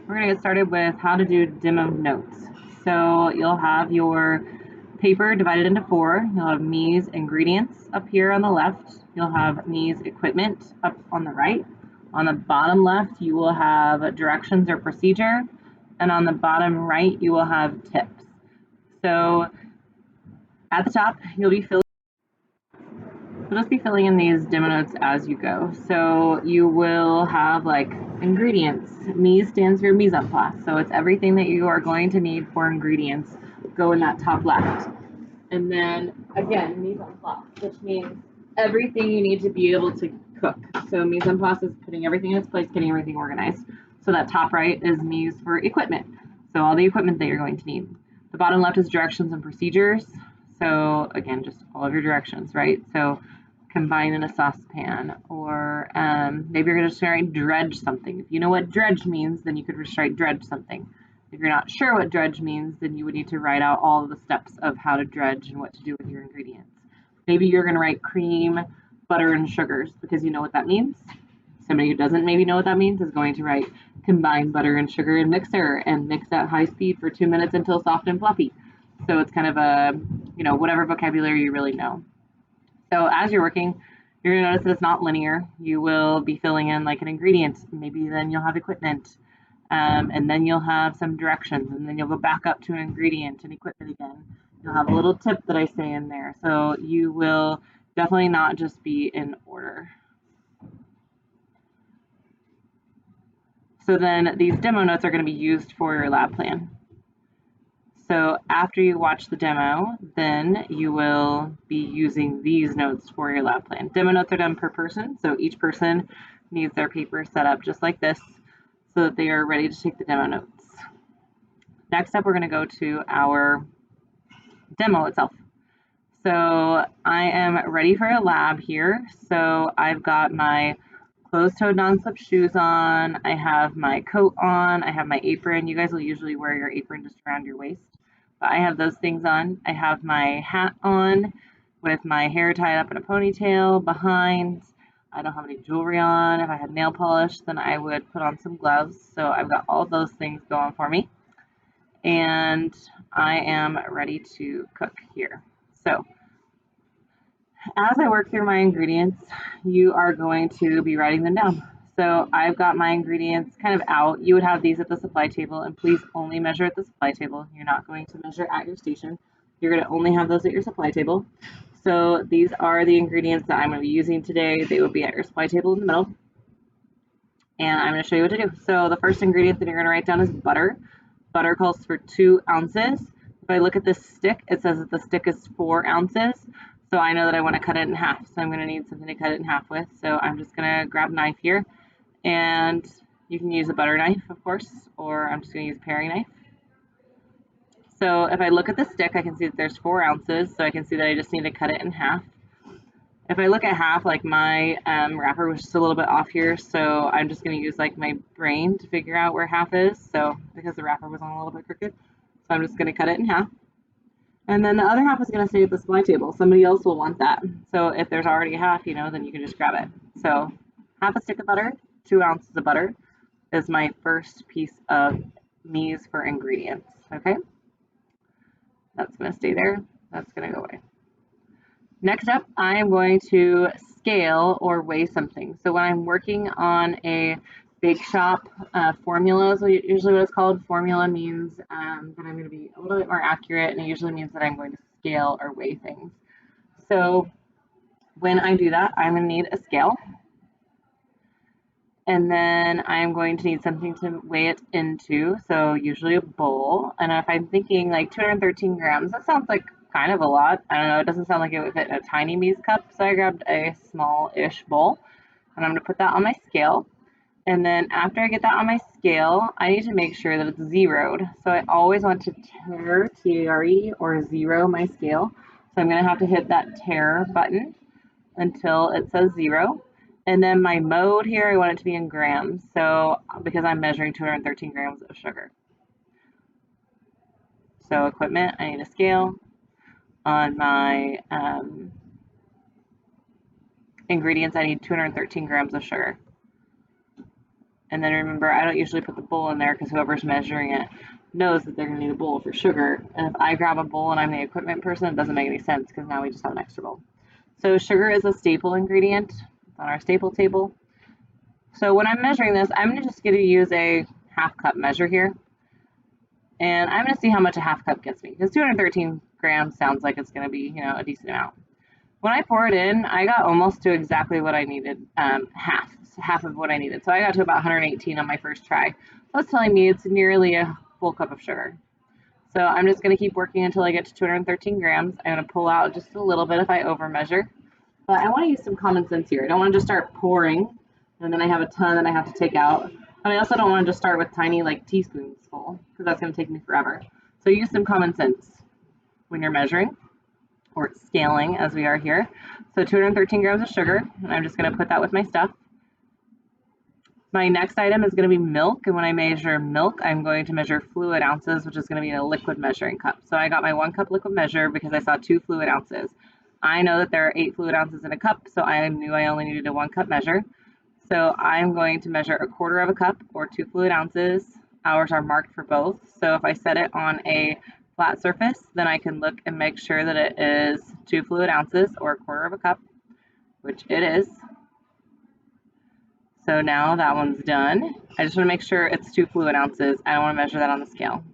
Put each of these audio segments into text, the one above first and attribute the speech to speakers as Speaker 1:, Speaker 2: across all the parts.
Speaker 1: We're going to get started with how to do demo notes. So you'll have your paper divided into four. You'll have Me's ingredients up here on the left. You'll have Me's equipment up on the right. On the bottom left, you will have directions or procedure. And on the bottom right, you will have tips. So at the top, you'll just be filling in these demo notes as you go. So you will have like ingredients. Mise stands for mise en place. So it's everything that you are going to need for ingredients go in that top left. And then again, mise en place, which means everything you need to be able to cook. So mise en place is putting everything in its place, getting everything organized. So that top right is mise for equipment. So all the equipment that you're going to need. The bottom left is directions and procedures. So again, just all of your directions, right? So combine in a saucepan, or maybe you're going to try and dredge something. If you know what dredge means, then you could just write dredge something. If you're not sure what dredge means, then you would need to write out all of the steps of how to dredge and what to do with your ingredients. Maybe you're going to write cream, butter, and sugars because you know what that means. Somebody who doesn't maybe know what that means is going to write combine butter and sugar in mixer and mix at high speed for 2 minutes until soft and fluffy. So it's kind of a, whatever vocabulary you really know. So as you're working, you're going to notice that it's not linear. You will be filling in like an ingredient. Maybe then you'll have equipment, and then you'll have some directions, and then you'll go back up to an ingredient and equipment again. You'll have a little tip that I say in there. So you will definitely not just be in order. So then these demo notes are going to be used for your lab plan. So after you watch the demo, then you will be using these notes for your lab plan. Demo notes are done per person, so each person needs their paper set up just like this so that they are ready to take the demo notes. Next up, we're going to go to our demo itself. So I am ready for a lab here. So I've got my closed-toed non-slip shoes on, I have my coat on, I have my apron. You guys will usually wear your apron just around your waist. But I have those things on. I have my hat on with my hair tied up in a ponytail behind. I don't have any jewelry on. If I had nail polish, then I would put on some gloves. So I've got all those things going for me. And I am ready to cook here. So as I work through my ingredients, you are going to be writing them down. So I've got my ingredients kind of out. You would have these at the supply table, and please only measure at the supply table. You're not going to measure at your station. You're going to only have those at your supply table. So these are the ingredients that I'm going to be using today. They will be at your supply table in the middle. And I'm going to show you what to do. So the first ingredient that you're going to write down is butter. Butter calls for 2 ounces. If I look at this stick, it says that the stick is 4 ounces. So I know that I want to cut it in half. So I'm going to need something to cut it in half with. So I'm just going to grab a knife here. And you can use a butter knife, of course, or I'm just going to use a paring knife. So if I look at the stick, I can see that there's 4 ounces. So I can see that I just need to cut it in half. If I look at half, like my wrapper was just a little bit off here, so I'm just going to use like my brain to figure out where half is. So because the wrapper was on a little bit crooked, so I'm just going to cut it in half. And then the other half is going to stay at the supply table. Somebody else will want that. So if there's already a half, then you can just grab it. So half a stick of butter, 2 ounces of butter is my first piece of Mise for ingredients. Okay, that's going to stay there. That's going to go away. Next up, I am going to scale or weigh something. So when I'm working on a bake shop, formula is usually what it's called. Formula means that I'm going to be a little bit more accurate, and it usually means that I'm going to scale or weigh things. So when I do that, I'm going to need a scale. And then I'm going to need something to weigh it into, so usually a bowl. And if I'm thinking like 213 grams, that sounds like kind of a lot. I don't know, it doesn't sound like it would fit in a tiny Mise cup, so I grabbed a small-ish bowl, and I'm going to put that on my scale. And then after I get that on my scale, I need to make sure that it's zeroed. So I always want to tare, T-A-R-E, or zero my scale. So I'm going to have to hit that tare button until it says 0. And then my mode here, I want it to be in grams. So because I'm measuring 213 grams of sugar. So equipment, I need a scale. On my ingredients, I need 213 grams of sugar. And then remember, I don't usually put the bowl in there because whoever's measuring it knows that they're going to need a bowl for sugar. And if I grab a bowl and I'm the equipment person, it doesn't make any sense because now we just have an extra bowl. So sugar is a staple ingredient on our staple table. So when I'm measuring this, I'm just going to use a half cup measure here. And I'm going to see how much a half cup gets me because 213 grams sounds like it's going to be, a decent amount. When I pour it in, I got almost to exactly what I needed, half of what I needed. So I got to about 118 on my first try. That's telling me it's nearly a full cup of sugar. So I'm just going to keep working until I get to 213 grams. I'm going to pull out just a little bit if I over measure. But I want to use some common sense here. I don't want to just start pouring and then I have a ton that I have to take out. And I also don't want to just start with tiny teaspoons full because that's going to take me forever. So use some common sense when you're measuring or scaling as we are here. So 213 grams of sugar, and I'm just going to put that with my stuff. My next item is going to be milk, and when I measure milk, I'm going to measure fluid ounces, which is going to be in a liquid measuring cup. So I got my 1 cup liquid measure because I saw 2 fluid ounces. I know that there are 8 fluid ounces in a cup, so I knew I only needed a 1 cup measure. So I'm going to measure 1/4 of a cup or 2 fluid ounces. Ours are marked for both. So if I set it on a flat surface, then I can look and make sure that it is 2 fluid ounces or 1/4 of a cup, which it is. So now that one's done. I just want to make sure it's 2 fluid ounces. I don't want to measure that on the scale.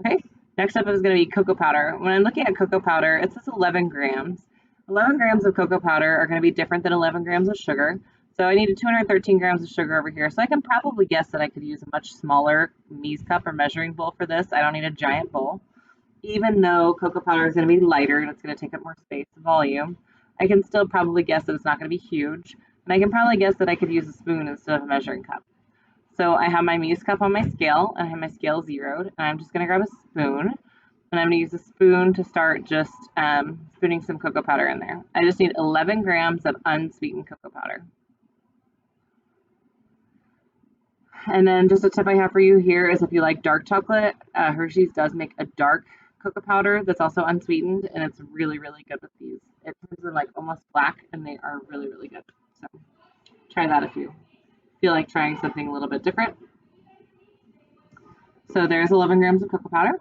Speaker 1: Okay, next up is going to be cocoa powder. When I'm looking at cocoa powder, it says 11 grams. 11 grams of cocoa powder are going to be different than 11 grams of sugar. So I needed 213 grams of sugar over here. So I can probably guess that I could use a much smaller Mies cup or measuring bowl for this. I don't need a giant bowl. Even though cocoa powder is going to be lighter and it's going to take up more space and volume, I can still probably guess that it's not going to be huge. And I can probably guess that I could use a spoon instead of a measuring cup. So I have my Mies cup on my scale, and I have my scale zeroed, and I'm just going to grab a spoon, and I'm going to use a spoon to start just spooning some cocoa powder in there. I just need 11 grams of unsweetened cocoa powder. And then just a tip I have for you here is if you like dark chocolate, Hershey's does make a dark cocoa powder that's also unsweetened, and it's really, really good with these. It turns them almost black, and they are really, really good. So try that if you feel like trying something a little bit different. So there's 11 grams of cocoa powder.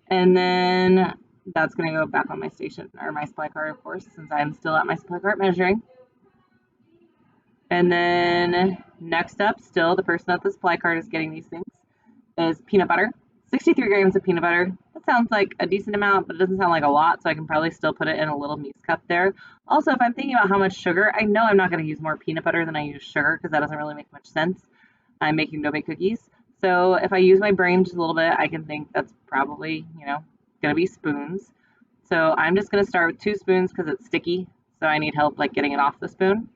Speaker 1: And then that's going to go back on my station, or my supply cart, of course, since I'm still at my supply cart measuring. And then next up, still the person at the supply cart is getting these things, is peanut butter. 63 grams of peanut butter. That sounds like a decent amount, but it doesn't sound like a lot, so I can probably still put it in a little Mies cup there. Also, if I'm thinking about how much sugar, I know I'm not going to use more peanut butter than I use sugar because that doesn't really make much sense. I'm making no-bake cookies. So if I use my brain just a little bit, I can think that's probably, going to be spoons. So I'm just going to start with 2 spoons because it's sticky, so I need help getting it off the spoon.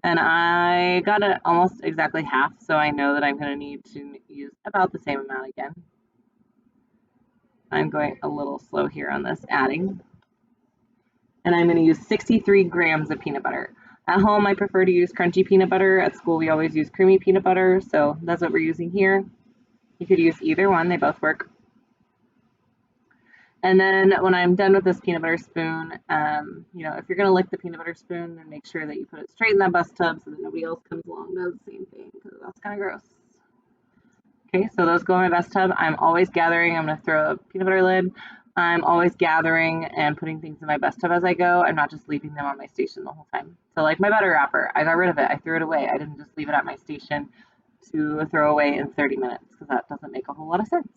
Speaker 1: And I got it almost exactly half, so I know that I'm going to need to use about the same amount again. I'm going a little slow here on this adding. And I'm going to use 63 grams of peanut butter. At home, I prefer to use crunchy peanut butter. At school, we always use creamy peanut butter, so that's what we're using here. You could use either one, they both work. And then when I'm done with this peanut butter spoon, if you're going to lick the peanut butter spoon, then make sure that you put it straight in that bus tub so that nobody else comes along and does the same thing, because that's kind of gross. Okay, so those go in my bus tub. I'm always gathering. I'm going to throw a peanut butter lid. I'm always gathering and putting things in my bus tub as I go. I'm not just leaving them on my station the whole time. So like my butter wrapper, I got rid of it. I threw it away. I didn't just leave it at my station to throw away in 30 minutes because that doesn't make a whole lot of sense.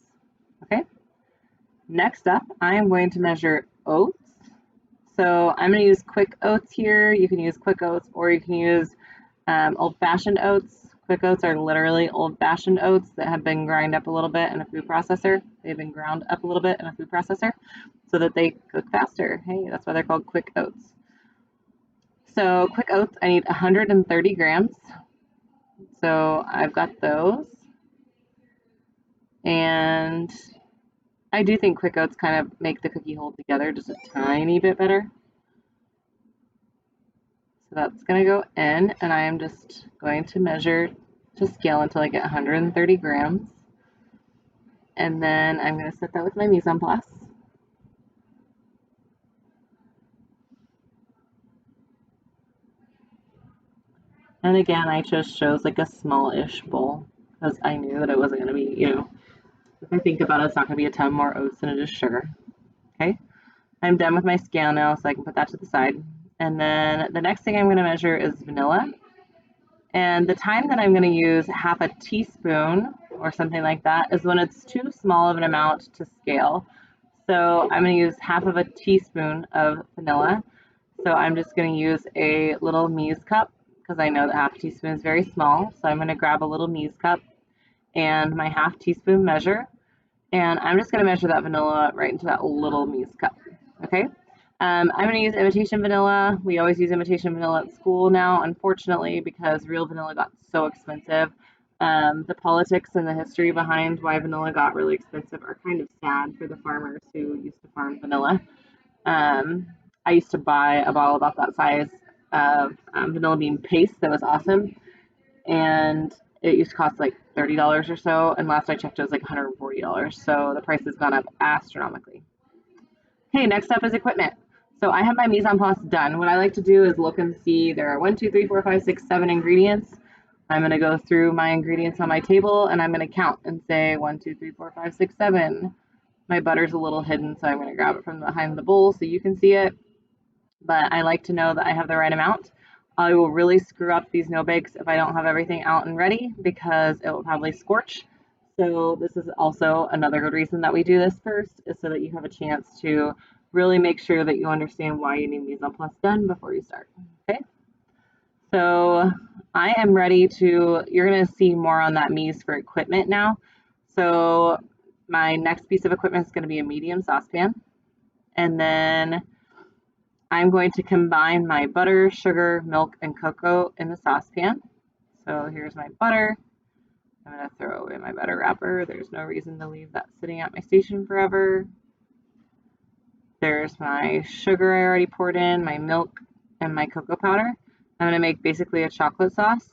Speaker 1: Okay. Next up, I am going to measure oats. So I'm going to use quick oats here. You can use quick oats or you can use old-fashioned oats. Quick oats are literally old-fashioned oats that have been ground up a little bit in a food processor. They've been ground up a little bit in a food processor so that they cook faster. Hey, that's why they're called quick oats. So quick oats, I need 130 grams. So I've got those. And I do think quick oats kind of make the cookie hold together just a tiny bit better. So that's going to go in, and I am just going to measure to scale until I get 130 grams. And then I'm going to set that with my mise en place. And again, I just chose like a small-ish bowl because I knew that it wasn't going to be, if I think about it, it's not going to be a ton more oats than it is sugar. Okay, I'm done with my scale now, so I can put that to the side. And then the next thing I'm going to measure is vanilla. And the time that I'm going to use half a teaspoon or something like that is when it's too small of an amount to scale. So I'm going to use half of a teaspoon of vanilla. So I'm just going to use a little Mies cup because I know that half a teaspoon is very small. So I'm going to grab a little Mies cup and my half teaspoon measure. And I'm just going to measure that vanilla right into that little Mies cup. Okay. I'm going to use imitation vanilla. We always use imitation vanilla at school now, unfortunately, because real vanilla got so expensive. The politics and the history behind why vanilla got really expensive are kind of sad for the farmers who used to farm vanilla. Um, I used to buy a bottle about that size of vanilla bean paste that was awesome, and it used to cost like $30 or so. And last I checked, it was like $140. So the price has gone up astronomically. Okay, next up is equipment. So I have my mise en place done. What I like to do is look and see there are 1, 2, 3, 4, 5, 6, 7 ingredients. I'm going to go through my ingredients on my table and I'm going to count and say 1, 2, 3, 4, 5, 6, 7. My butter's a little hidden, so I'm going to grab it from behind the bowl so you can see it. But I like to know that I have the right amount. I will really screw up these no bakes if I don't have everything out and ready because it will probably scorch. So this is also another good reason that we do this first, is so that you have a chance to really make sure that you understand why you need mise en place done before you start. Okay, so I am ready to, you're going to see more on that mise for equipment now. So my next piece of equipment is going to be a medium saucepan. And then I'm going to combine my butter, sugar, milk, and cocoa in the saucepan. So here's my butter. I'm going to throw away my butter wrapper. There's no reason to leave that sitting at my station forever. There's my sugar I already poured in, my milk, and my cocoa powder. I'm going to make basically a chocolate sauce.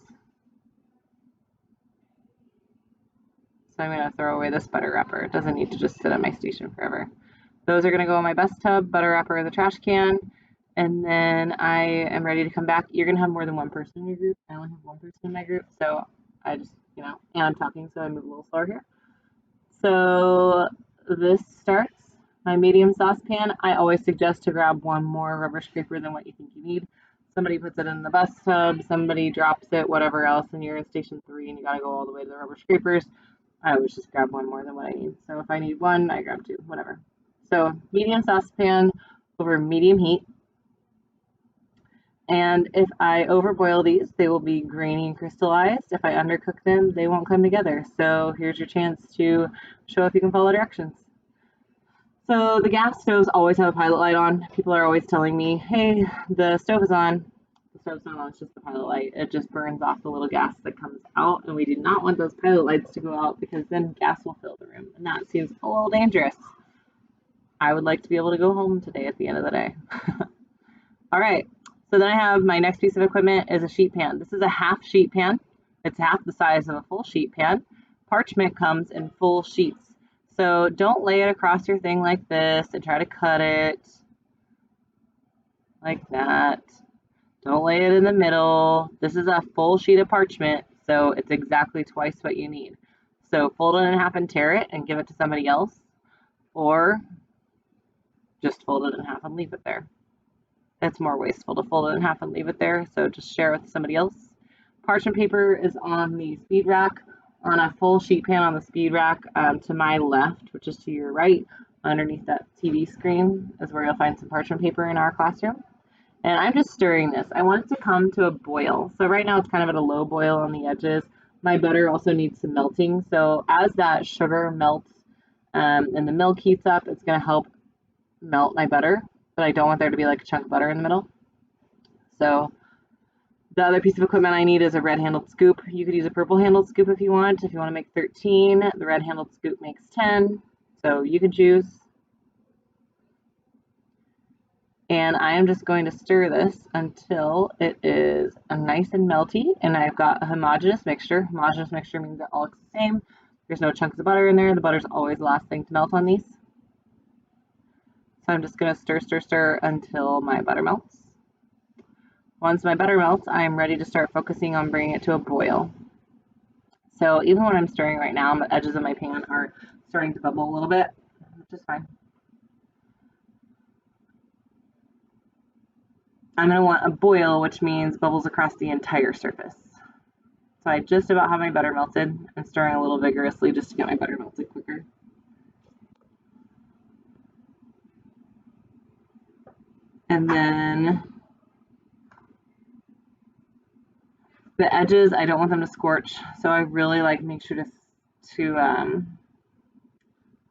Speaker 1: So I'm going to throw away this butter wrapper. It doesn't need to just sit at my station forever. Those are going to go in my best tub, butter wrapper in the trash can. And then I am ready to come back. You're going to have more than one person in your group. I only have one person in my group. So I just, and I'm talking, so I move a little slower here. So this starts my medium saucepan. I always suggest to grab one more rubber scraper than what you think you need. Somebody puts it in the bus tub, somebody drops it, whatever else, and you're in station 3 and you got to go all the way to the rubber scrapers. I always just grab one more than what I need. So if I need one, I grab 2, whatever. So medium saucepan over medium heat. And if I overboil these, they will be grainy and crystallized. If I undercook them, they won't come together. So here's your chance to show if you can follow directions. So the gas stoves always have a pilot light on. People are always telling me, hey, the stove is on. The stove's not on, it's just the pilot light. It just burns off the little gas that comes out. And we do not want those pilot lights to go out because then gas will fill the room. And that seems a little dangerous. I would like to be able to go home today at the end of the day. All right. So then I have my next piece of equipment is a sheet pan. This is a half sheet pan. It's half the size of a full sheet pan. Parchment comes in full sheets. So don't lay it across your thing like this and try to cut it like that. Don't lay it in the middle. This is a full sheet of parchment, so it's exactly twice what you need. So fold it in half and tear it and give it to somebody else, or just fold it in half and leave it there. It's more wasteful to fold it in half and leave it there, so just share it with somebody else. Parchment paper is on the speed rack, on a full sheet pan on the speed rack to my left, which is to your right, underneath that TV screen is where you'll find some parchment paper in our classroom. And I'm just stirring this. I want it to come to a boil. So right now it's kind of at a low boil on the edges. My butter also needs some melting. So as that sugar melts and the milk heats up, it's going to help melt my butter. But I don't want there to be like a chunk of butter in the middle. So the other piece of equipment I need is a red handled scoop. You could use a purple handled scoop if you want. If you want to make 13, the red handled scoop makes 10. So you can choose. And I am just going to stir this until it is nice and melty and I've got a homogeneous mixture. Homogeneous mixture means it all looks the same. There's no chunks of butter in there. The butter's always the last thing to melt on these. So I'm just going to stir until my butter melts. Once my butter melts, I'm ready to start focusing on bringing it to a boil. So even when I'm stirring right now, the edges of my pan are starting to bubble a little bit, which is fine. I'm going to want a boil, which means bubbles across the entire surface. So I just about have my butter melted. I'm stirring a little vigorously just to get my butter melted quicker. And then the edges, I don't want them to scorch, so I really like make sure to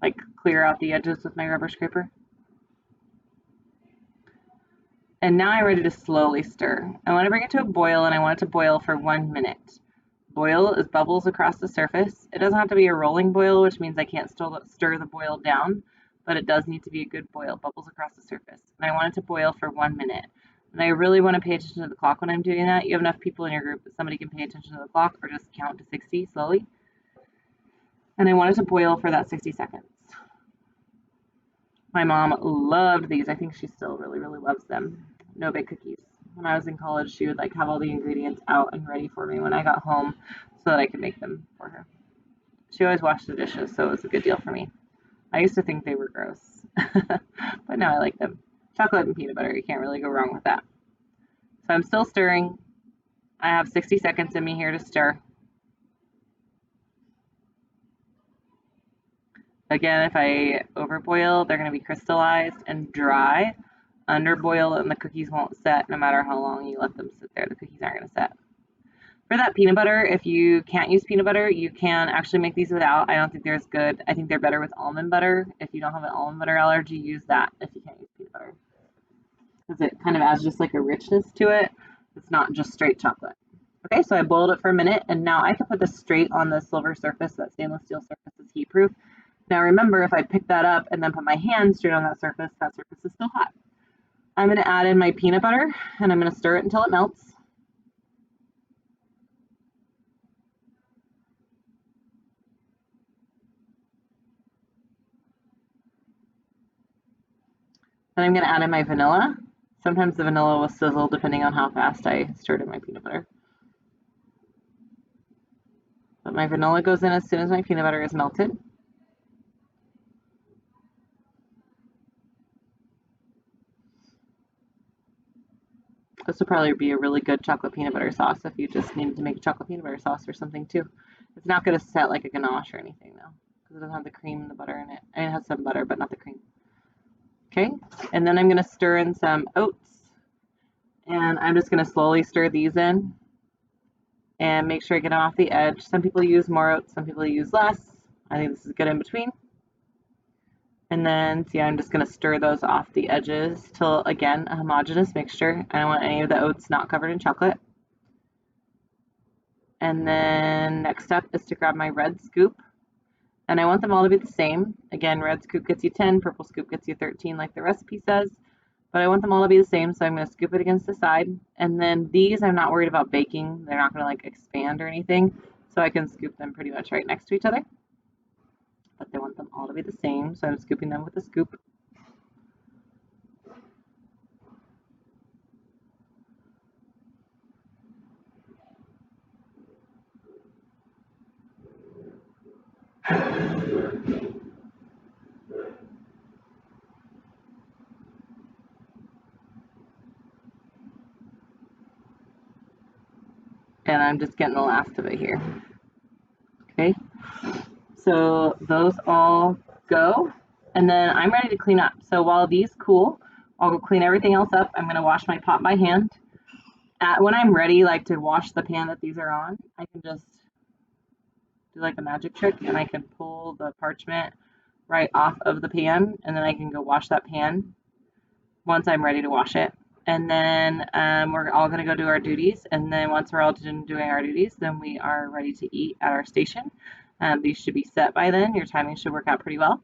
Speaker 1: like clear out the edges with my rubber scraper. And now I'm ready to slowly stir. I want to bring it to a boil, and I want it to boil for 1 minute. Boil is bubbles across the surface. It doesn't have to be a rolling boil, which means I can't still stir the boil down, but it does need to be a good boil, bubbles across the surface. And I want it to boil for 1 minute. And I really want to pay attention to the clock when I'm doing that. You have enough people in your group that somebody can pay attention to the clock or just count to 60 slowly. And I want it to boil for that 60 seconds. My mom loved these. I think she still really, really loves them. No Bake cookies. When I was in college, she would like have all the ingredients out and ready for me when I got home so that I could make them for her. She always washed the dishes, so it was a good deal for me. I used to think they were gross, but now I like them. Chocolate and peanut butter, you can't really go wrong with that. So I'm still stirring. I have 60 seconds in me here to stir. Again, if I overboil, they're going to be crystallized and dry. Underboil and the cookies won't set no matter how long you let them sit there. The cookies aren't going to set. For that peanut butter, if you can't use peanut butter, you can actually make these without. I don't think they're as good. I think they're better with almond butter. If you don't have an almond butter allergy, use that if you can't use peanut butter. Because it kind of adds just like a richness to it. It's not just straight chocolate. Okay, so I boiled it for a minute, and now I can put this straight on the silver surface. That stainless steel surface is heat proof. Now remember, if I pick that up and then put my hand straight on that surface is still hot. I'm going to add in my peanut butter, and I'm going to stir it until it melts. Then I'm going to add in my vanilla. Sometimes the vanilla will sizzle depending on how fast I stirred in my peanut butter. But my vanilla goes in as soon as my peanut butter is melted. This would probably be a really good chocolate peanut butter sauce if you just needed to make chocolate peanut butter sauce or something too. It's not going to set like a ganache or anything though, because it doesn't have the cream and the butter in it. And it has some butter, but not the cream. Okay, and then I'm going to stir in some oats, and I'm just going to slowly stir these in and make sure I get them off the edge. Some people use more oats, some people use less. I think this is good in between. And then, see, I'm just going to stir those off the edges till, again, a homogeneous mixture. I don't want any of the oats not covered in chocolate. And then next step is to grab my red scoop. And I want them all to be the same. Again, red scoop gets you 10, purple scoop gets you 13 like the recipe says. But I want them all to be the same, so I'm going to scoop it against the side. And then these, I'm not worried about baking. They're not going to like expand or anything. So I can scoop them pretty much right next to each other. But they want them all to be the same, so I'm scooping them with a scoop. And I'm just getting the last of it here. Okay, so those all go, and then I'm ready to clean up. So while these cool, I'll go clean everything else up. I'm going to wash my pot by hand. When I'm ready, like to wash the pan that these are on, I can just do like a magic trick, and I can pull the parchment right off of the pan, and then I can go wash that pan once I'm ready to wash it. And then we're all going to go do our duties, and then once we're all done doing our duties, then we are ready to eat at our station. These should be set by then. Your timing should work out pretty well.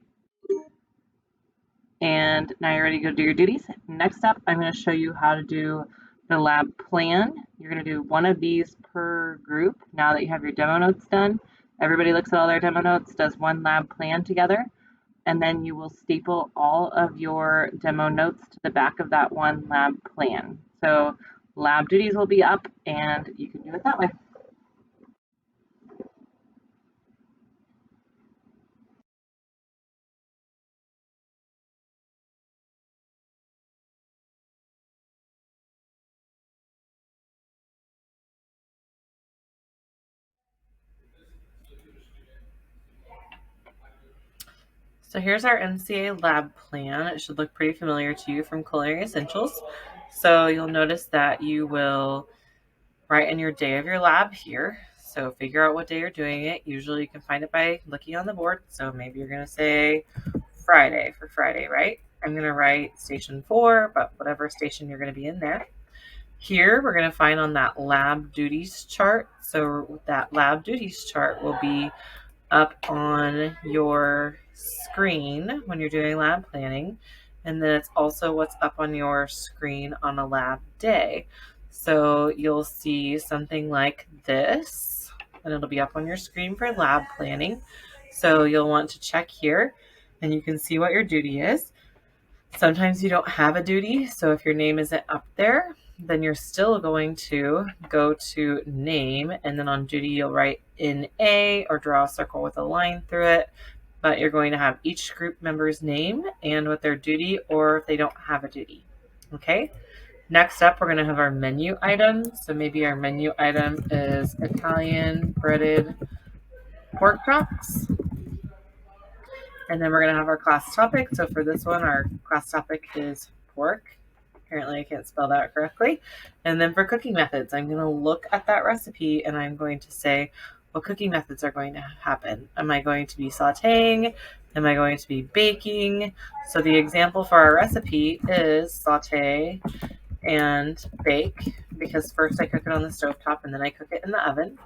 Speaker 1: And now you're ready to go do your duties. Next up, I'm going to show you how to do the lab plan. You're going to do one of these per group. Now that you have your demo notes done, everybody looks at all their demo notes, does one lab plan together, and then you will staple all of your demo notes to the back of that one lab plan. So lab duties will be up and you can do it that way. So here's our NCA lab plan. It should look pretty familiar to you from Culinary Essentials. So you'll notice that you will write in your day of your lab here. So figure out what day you're doing it. Usually you can find it by looking on the board. So maybe you're going to say Friday for Friday, right? I'm going to write station 4, but whatever station you're going to be in there. Here we're going to find on that lab duties chart. So that lab duties chart will be up on your screen when you're doing lab planning. And then it's also what's up on your screen on a lab day. So you'll see something like this, and it'll be up on your screen for lab planning. So you'll want to check here, and you can see what your duty is. Sometimes you don't have a duty, so if your name isn't up there, then you're still going to go to name, and then on duty you'll write in A or draw a circle with a line through it, but you're going to have each group member's name and what their duty, or if they don't have a duty. Okay, next up we're going to have our menu items. So maybe our menu item is Italian breaded pork chops. And then we're going to have our class topic. So for this one, our class topic is pork. Apparently I can't spell that correctly. And then for cooking methods, I'm going to look at that recipe and I'm going to say what cooking methods are going to happen. Am I going to be sauteing? Am I going to be baking? So the example for our recipe is saute and bake, because first I cook it on the stovetop and then I cook it in the oven.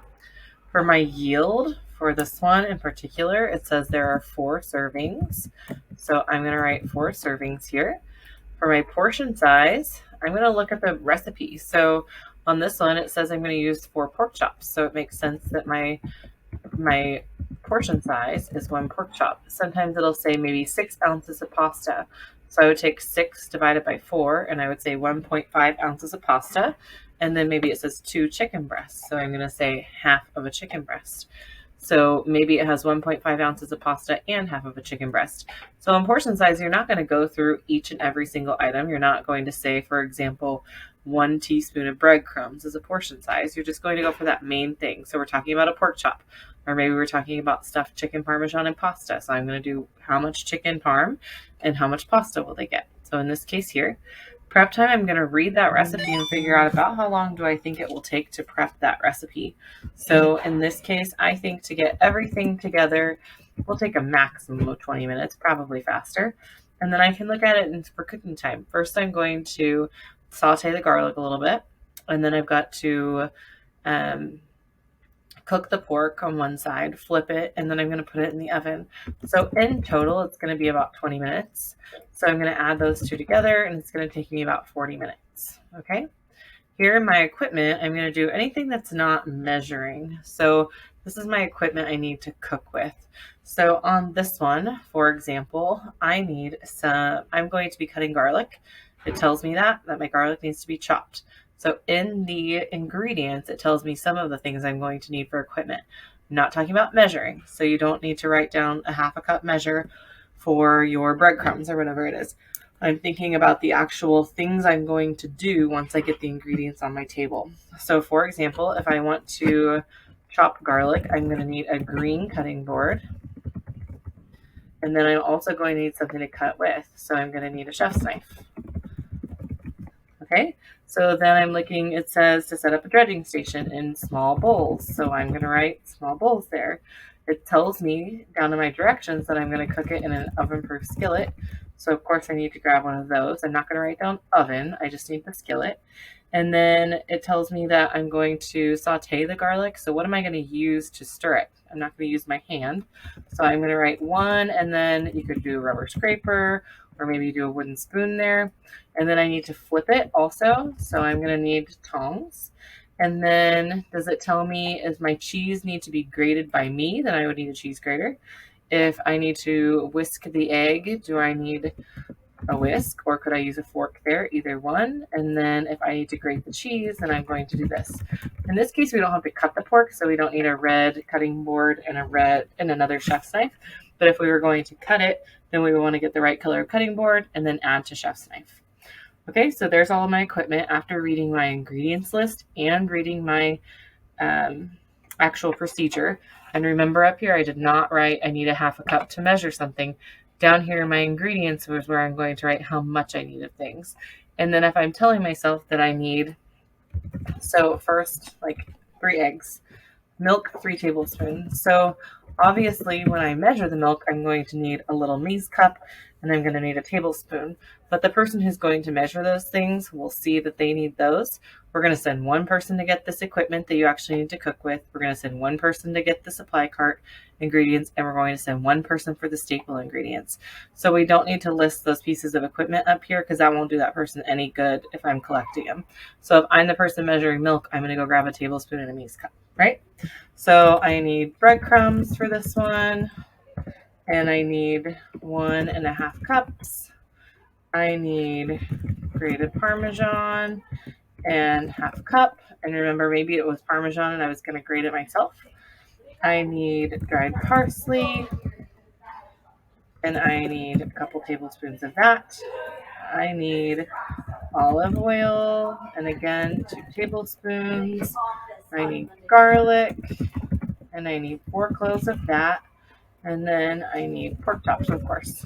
Speaker 1: For my yield, for this one in particular, it says there are 4 servings. So I'm going to write 4 servings here. For my portion size, I'm going to look at the recipe. So on this one, it says I'm going to use 4 pork chops. So it makes sense that my portion size is 1 pork chop. Sometimes it'll say maybe 6 ounces of pasta. So I would take 6 divided by 4, and I would say 1.5 ounces of pasta. And then maybe it says 2 chicken breasts. So I'm going to say half of a chicken breast. So maybe it has 1.5 ounces of pasta and half of a chicken breast. So in portion size, you're not going to go through each and every single item. You're not going to say, for example, 1 teaspoon of breadcrumbs is a portion size. You're just going to go for that main thing. So we're talking about a pork chop, or maybe we're talking about stuffed chicken parmesan and pasta. So I'm going to do how much chicken parm and how much pasta will they get. So in this case here, prep time, I'm going to read that recipe and figure out about how long do I think it will take to prep that recipe. So in this case, I think to get everything together will take a maximum of 20 minutes, probably faster. And then I can look at it for cooking time. First, I'm going to saute the garlic a little bit, and then I've got to cook the pork on one side, flip it, and then I'm going to put it in the oven. So in total, it's going to be about 20 minutes. So I'm going to add those 2 together, and it's going to take me about 40 minutes. Okay. Here in my equipment, I'm going to do anything that's not measuring. So this is my equipment I need to cook with. So on this one, for example, I'm going to be cutting garlic. It tells me that my garlic needs to be chopped. So in the ingredients, it tells me some of the things I'm going to need for equipment. I'm not talking about measuring. So you don't need to write down a half a cup measure for your breadcrumbs or whatever it is. I'm thinking about the actual things I'm going to do once I get the ingredients on my table. So for example, if I want to chop garlic, I'm going to need a green cutting board. And then I'm also going to need something to cut with. So I'm going to need a chef's knife. Okay, so then I'm looking, it says to set up a dredging station in small bowls. So I'm going to write small bowls there. It tells me down in my directions that I'm going to cook it in an oven-proof skillet. So of course I need to grab one of those. I'm not going to write down oven, I just need the skillet. And then it tells me that I'm going to saute the garlic. So what am I going to use to stir it? I'm not going to use my hand. So I'm going to write 1, and then you could do a rubber scraper, or maybe do a wooden spoon there. And then I need to flip it also. So I'm going to need tongs. And then does it tell me if my cheese need to be grated by me? Then I would need a cheese grater. If I need to whisk the egg, do I need
Speaker 2: a whisk, or could I use a fork there? Either one. And then if I need to grate the cheese, then I'm going to do this. In this case, we don't have to cut the pork, so we don't need a red cutting board and another chef's knife. But if we were going to cut it, then we would want to get the right color cutting board and then add to chef's knife. Okay, so there's all of my equipment after reading my ingredients list and reading my actual procedure. And remember up here, I did not write I need a half a cup to measure something. Down here in my ingredients was where I'm going to write how much I need of things. And then if I'm telling myself that I need, so first, like 3 eggs, milk 3 tablespoons. So obviously when I measure the milk, I'm going to need a little mise cup and I'm going to need a tablespoon. But the person who's going to measure those things will see that they need those. We're going to send one person to get this equipment that you actually need to cook with. We're going to send one person to get the supply cart ingredients, and we're going to send one person for the staple ingredients. So we don't need to list those pieces of equipment up here because that won't do that person any good if I'm collecting them. So if I'm the person measuring milk, I'm going to go grab a tablespoon and a mise cup, right? So I need breadcrumbs for this one, and I need 1.5 cups. I need grated Parmesan and half a cup. And remember, maybe it was Parmesan and I was going to grate it myself. I need dried parsley, and I need a couple tablespoons of that. I need olive oil, and again, 2 tablespoons. I need garlic, and I need 4 cloves of that. And then I need pork chops, of course.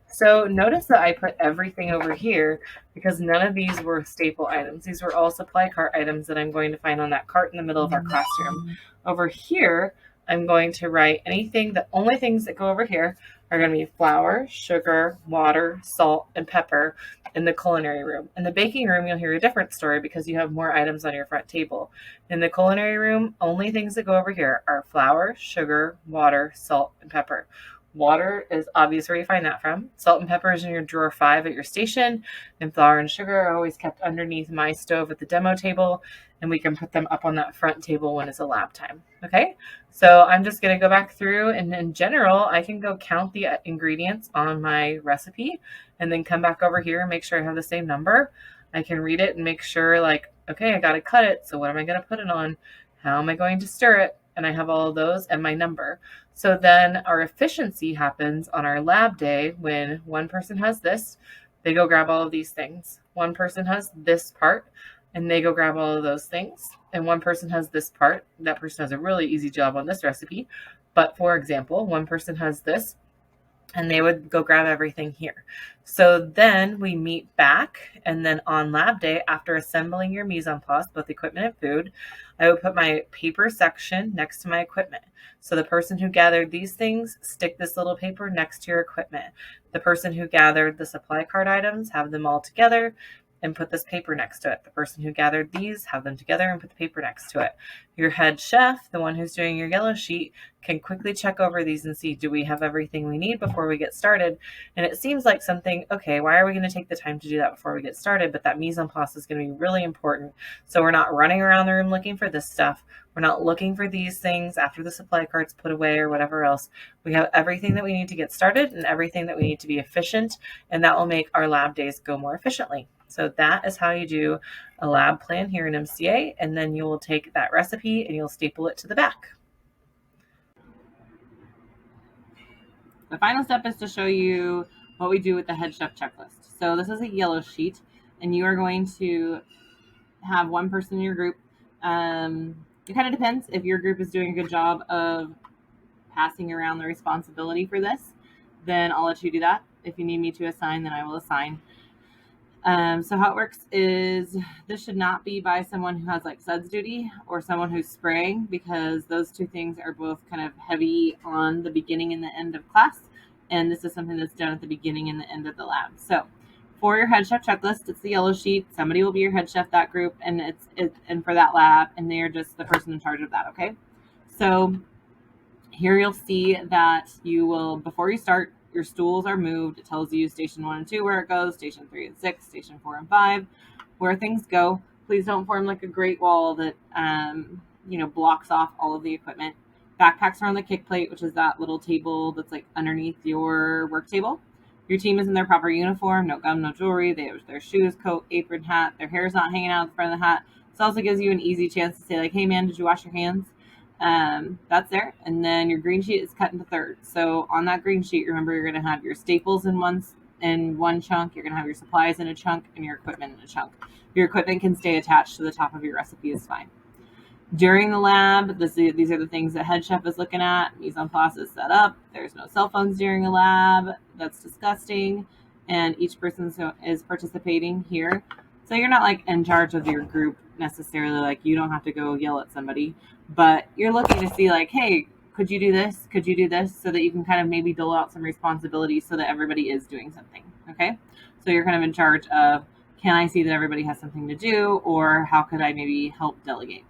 Speaker 2: So notice that I put everything over here because none of these were staple items. These were all supply cart items that I'm going to find on that cart in the middle of our classroom. Over here, I'm going to write the only things that go over here are going to be flour, sugar, water, salt, and pepper in the culinary room. In the baking room, you'll hear a different story because you have more items on your front table. In the culinary room, only things that go over here are flour, sugar, water, salt, and pepper. Water is obvious where you find that from. Salt and pepper is in your drawer 5 at your station. And flour and sugar are always kept underneath my stove at the demo table. And we can put them up on that front table when it's a lab time. Okay, so I'm just going to go back through, and in general, I can go count the ingredients on my recipe and then come back over here and make sure I have the same number. I can read it and make sure, like, okay, I got to cut it. So what am I going to put it on? How am I going to stir it? And I have all of those and my number. So then our efficiency happens on our lab day when one person has this, they go grab all of these things. One person has this part and they go grab all of those things. And one person has this part. That person has a really easy job on this recipe. But for example, one person has this and they would go grab everything here. So then we meet back, and then on lab day, after assembling your mise en place, both equipment and food, I would put my paper section next to my equipment. So the person who gathered these things, stick this little paper next to your equipment. The person who gathered the supply cart items, have them all together and put this paper next to it. The person who gathered these, have them together and put the paper next to it. Your head chef, the one who's doing your yellow sheet, can quickly check over these and see, do we have everything we need before we get started? And it seems like something, okay, why are we going to take the time to do that before we get started? But that mise en place is going to be really important. So we're not running around the room looking for this stuff. We're not looking for these things after the supply cart's put away or whatever else. We have everything that we need to get started and everything that we need to be efficient, and that will make our lab days go more efficiently. So that is how you do a lab plan here in MCA, and then you will take that recipe and you'll staple it to the back.
Speaker 1: The final step is to show you what we do with the head chef checklist. So this is a yellow sheet, and you are going to have one person in your group. It kind of depends if your group is doing a good job of passing around the responsibility for this, then I'll let you do that. If you need me to assign, then I will assign. So how it works is this should not be by someone who has like suds duty or someone who's spraying, because those two things are both kind of heavy on the beginning and the end of class. And this is something that's done at the beginning and the end of the lab. So for your head chef checklist, it's the yellow sheet. Somebody will be your head chef, that group, and and for that lab, and they're just the person in charge of that. Okay. So here you'll see that you will, before you start, your stools are moved. It tells you station 1 and 2 where it goes, station 3 and 6, station 4 and 5, where things go. Please don't form like a great wall that blocks off all of the equipment. Backpacks are on the kick plate, which is that little table that's like underneath your work table. Your team is in their proper uniform, no gum, no jewelry. They have their shoes, coat, apron, hat. Their hair is not hanging out the front of the hat. This also gives you an easy chance to say, like, hey, man, did you wash your hands? That's there. And then your green sheet is cut into thirds. So on that green sheet, remember, you're going to have your staples in one chunk. You're going to have your supplies in a chunk and your equipment in a chunk. Your equipment can stay attached to the top of your recipe is fine. During the lab, these are the things that head chef is looking at. Mise en place is set up. There's no cell phones during a lab. That's disgusting. And each person is participating here. So you're not like in charge of your group necessarily. Like you don't have to go yell at somebody, but you're looking to see like, hey, could you do this? Could you do this? So that you can kind of maybe dole out some responsibilities so that everybody is doing something. Okay. So you're kind of in charge of, can I see that everybody has something to do, or how could I maybe help delegate?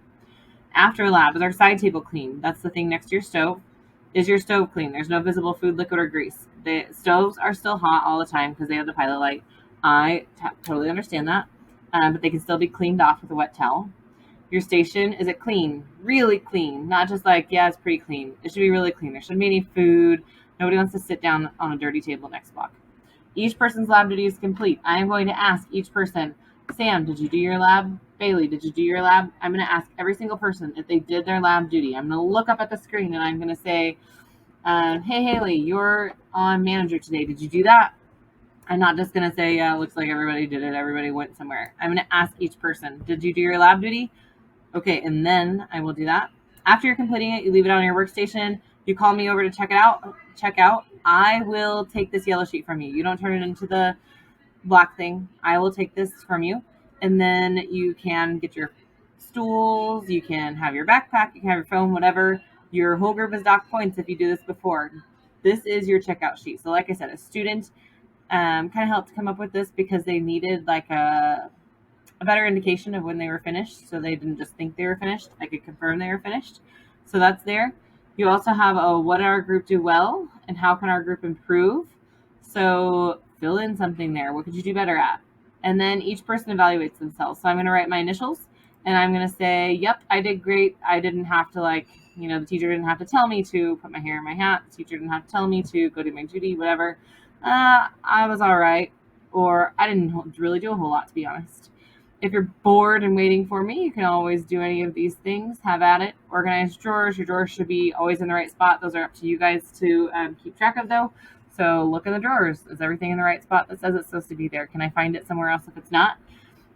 Speaker 1: After lab, is our side table clean? That's the thing next to your stove. Is your stove clean? There's no visible food, liquid, or grease. The stoves are still hot all the time because they have the pilot light. I totally understand that, but they can still be cleaned off with a wet towel. Your station, is it clean? Really clean. Not just like, yeah, it's pretty clean. It should be really clean. There shouldn't be any food. Nobody wants to sit down on a dirty table next block. Each person's lab duty is complete. I am going to ask each person, Sam, did you do your lab? Bailey, did you do your lab? I'm going to ask every single person if they did their lab duty. I'm going to look up at the screen and I'm going to say, hey, Haley, you're on manager today. Did you do that? I'm not just going to say, yeah, it looks like everybody did it. Everybody went somewhere. I'm going to ask each person, did you do your lab duty? Okay, and then I will do that. After you're completing it, you leave it on your workstation. You call me over to check out. I will take this yellow sheet from you. You don't turn it into the black thing. I will take this from you. And then you can get your stools, you can have your backpack, you can have your phone, whatever. Your whole group is docked points if you do this before. This is your checkout sheet. So like I said, a student kind of helped come up with this because they needed like a better indication of when they were finished. So they didn't just think they were finished. I could confirm they were finished. So that's there. You also have a what did our group do well and how can our group improve? So fill in something there. What could you do better at? And then each person evaluates themselves. So I'm going to write my initials and I'm going to say, yep, I did great. I didn't have to the teacher didn't have to tell me to put my hair in my hat. The teacher didn't have to tell me to go do my duty, whatever. I was all right. Or I didn't really do a whole lot, to be honest. If you're bored and waiting for me, you can always do any of these things. Have at it. Organize drawers. Your drawers should be always in the right spot. Those are up to you guys to keep track of, though. So look in the drawers. Is everything in the right spot that says it's supposed to be there? Can I find it somewhere else if it's not?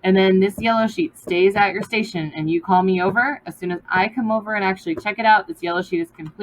Speaker 1: And then this yellow sheet stays at your station and you call me over. As soon as I come over and actually check it out, this yellow sheet is complete.